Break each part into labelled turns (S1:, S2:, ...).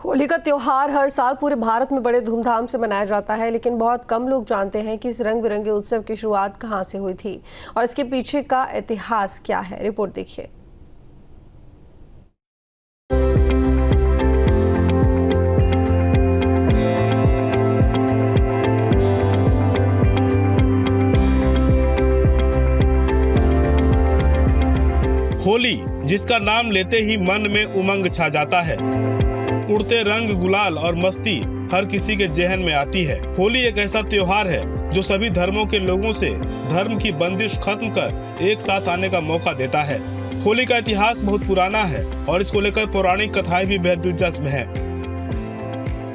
S1: होली का त्योहार हर साल पूरे भारत में बड़े धूमधाम से मनाया जाता है, लेकिन बहुत कम लोग जानते हैं कि इस रंग बिरंगे उत्सव की शुरुआत कहां से हुई थी और इसके पीछे का इतिहास क्या है। रिपोर्ट देखिए।
S2: होली, जिसका नाम लेते ही मन में उमंग छा जाता है। उड़ते रंग, गुलाल और मस्ती हर किसी के जहन में आती है। होली एक ऐसा त्योहार है जो सभी धर्मों के लोगों से धर्म की बंदिश खत्म कर एक साथ आने का मौका देता है। होली का इतिहास बहुत पुराना है और इसको लेकर पौराणिक कथाएं भी बेहद दिलचस्प हैं।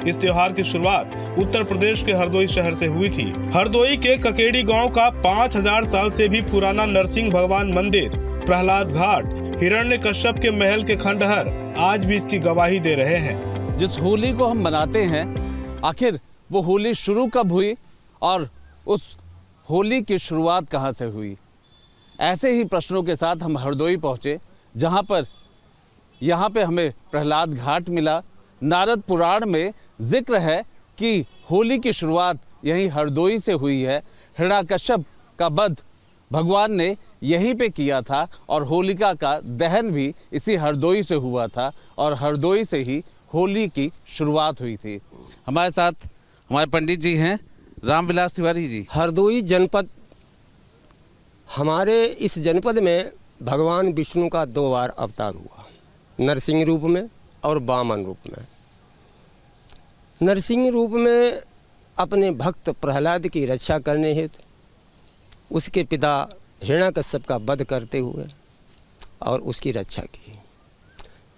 S2: इस त्योहार की शुरुआत उत्तर प्रदेश के हरदोई शहर से हुई थी। हरदोई के ककेड़ी गांव का 5000 साल से भी पुराना नरसिंह भगवान मंदिर, प्रहलाद घाट, हिरण्यकश्यप के महल के खंडहर आज भी इसकी गवाही दे रहे हैं।
S3: जिस होली को हम मनाते हैं, आखिर वो होली शुरू कब हुई और उस होली की शुरुआत कहां से हुई? ऐसे ही प्रश्नों के साथ हम हरदोई पहुंचे, जहां पर यहाँ पे हमें प्रहलाद घाट मिला। नारद पुराण में जिक्र है कि होली की शुरुआत यहीं हरदोई से हुई है। हिरण्यकश्यप का वध भगवान ने यहीं पे किया था और होलिका का दहन भी इसी हरदोई से हुआ था और हरदोई से ही होली की शुरुआत हुई थी। हमारे साथ हमारे पंडित जी हैं, रामविलास तिवारी जी।
S4: हरदोई जनपद, हमारे इस जनपद में भगवान विष्णु का 2 बार अवतार हुआ, नरसिंह रूप में और वामन रूप में। नरसिंह रूप में अपने भक्त प्रहलाद की रक्षा करने हेतु उसके पिता हिरण्यकश्यप का वध करते हुए और उसकी रक्षा की।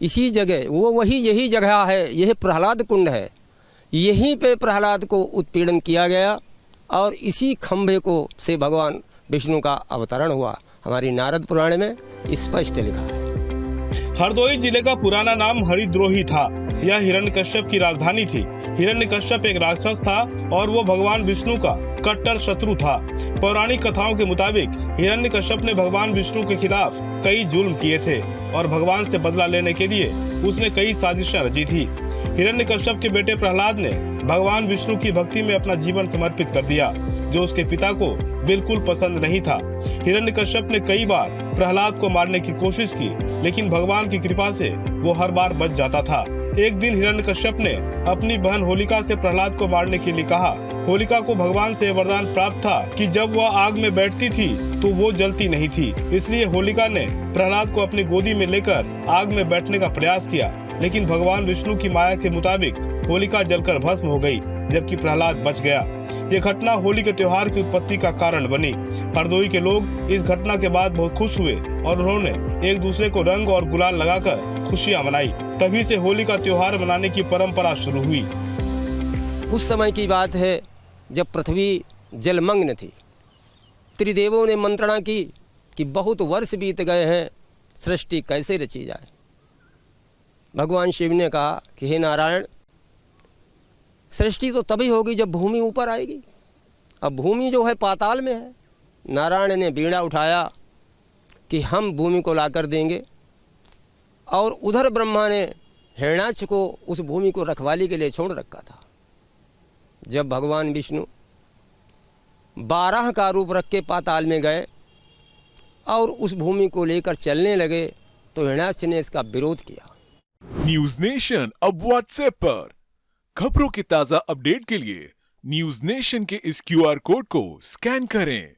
S4: इसी जगह यही जगह है, यह प्रहलाद कुंड है। यहीं पे प्रहलाद को उत्पीड़न किया गया और इसी खंभे को से भगवान विष्णु का अवतरण हुआ। हमारी नारद पुराण में स्पष्ट लिखा है।
S2: हरदोई जिले का पुराना नाम हरिद्रोही था। यह हिरण्यकश्यप की राजधानी थी। हिरण्यकश्यप एक राक्षस था और वो भगवान विष्णु का कट्टर शत्रु था। पौराणिक कथाओं के मुताबिक हिरण्यकश्यप ने भगवान विष्णु के खिलाफ कई जुल्म किए थे और भगवान से बदला लेने के लिए उसने कई साजिशें रची थी। हिरण्यकश्यप के बेटे प्रहलाद ने भगवान विष्णु की भक्ति में अपना जीवन समर्पित कर दिया, जो उसके पिता को बिल्कुल पसंद नहीं था। हिरण्यकश्यप ने कई बार प्रहलाद को मारने की कोशिश की, लेकिन भगवान की कृपा से वो हर बार बच जाता था। एक दिन हिरण्यकश्यप ने अपनी बहन होलिका से प्रहलाद को मारने के लिए कहा। होलिका को भगवान से वरदान प्राप्त था कि जब वह आग में बैठती थी तो वो जलती नहीं थी, इसलिए होलिका ने प्रहलाद को अपनी गोदी में लेकर आग में बैठने का प्रयास किया, लेकिन भगवान विष्णु की माया के मुताबिक होलिका जलकर भस्म हो गई, जबकि प्रहलाद बच गया। ये घटना होली के त्योहार की उत्पत्ति का कारण बनी। हरदोई के लोग इस घटना के बाद बहुत खुश हुए और उन्होंने एक दूसरे को रंग और गुलाल लगाकर खुशियां मनाई। तभी से होली का त्योहार मनाने की परंपरा शुरू हुई।
S4: उस समय की बात है जब पृथ्वी जलमग्न थी। त्रिदेवों ने मंत्रणा की कि बहुत वर्ष बीत गए हैं, सृष्टि कैसे रची जाए। भगवान शिव ने कहा कि हे नारायण, सृष्टि तो तभी होगी जब भूमि ऊपर आएगी। अब भूमि जो है पाताल में है। नारायण ने बीड़ा उठाया कि हम भूमि को लाकर देंगे, और उधर ब्रह्मा ने हिरण्याक्ष को उस भूमि को रखवाली के लिए छोड़ रखा था। जब भगवान विष्णु 12 का रूप रख के पाताल में गए और उस भूमि को लेकर चलने लगे तो हिरण्याक्ष ने इसका विरोध किया।
S5: न्यूज नेशन अब व्हाट्सएप पर खबरों की ताजा अपडेट के लिए न्यूज नेशन के इस QR कोड को स्कैन करें।